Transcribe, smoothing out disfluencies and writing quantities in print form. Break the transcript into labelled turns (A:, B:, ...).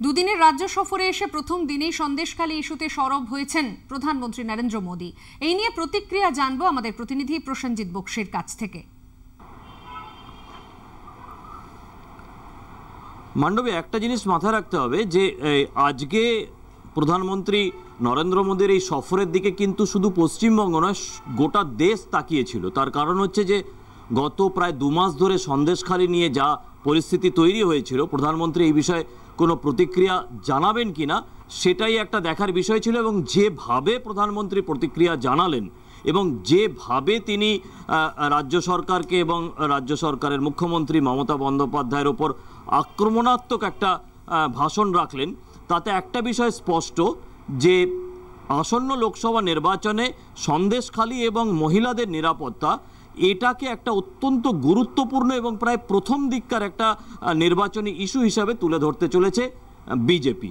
A: দুদিনের রাজ্য সফরে এসে প্রথম দিনেই সন্দেশখালী ইস্যুতে সরব হয়েছেন প্রধানমন্ত্রী নরেন্দ্র মোদী। এই নিয়ে প্রতিক্রিয়া জানবো আমাদের প্রতিনিধি প্রসেনজিৎ বক্সির কাছ থেকে।
B: মান্ডবী, একটা জিনিস মাথায় রাখতে হবে যে আজকে প্রধানমন্ত্রী নরেন্দ্র মোদীর এই সফরের দিকে কিন্তু শুধু পশ্চিমবঙ্গ নয়, গোটা দেশ তাকিয়েছিল। তার কারণ হচ্ছে যে গত প্রায় 2 মাস ধরে সন্দেশখালী নিয়ে যা পরিস্থিতি তৈরি হয়েছিল, প্রধানমন্ত্রী এই বিষয়ে কোনো প্রতিক্রিয়া জানাবেন কিনা সেটাই একটা দেখার বিষয় ছিল। এবং যেভাবে প্রধানমন্ত্রী প্রতিক্রিয়া জানালেন এবং যেভাবে তিনি রাজ্য সরকারকে এবং রাজ্য সরকারের মুখ্যমন্ত্রী মমতা বন্দ্যোপাধ্যায়ের ওপর আক্রমণাত্মক একটা ভাষণ রাখলেন, তাতে একটা বিষয় স্পষ্ট যে আসন্ন লোকসভা নির্বাচনে সন্দেশখালী এবং মহিলাদের নিরাপত্তা এটাকে একটা অত্যন্ত গুরুত্বপূর্ণ এবং প্রায় প্রথম দিককার একটা নির্বাচনী ইস্যু হিসাবে তুলে ধরতে চলেছে বিজেপি।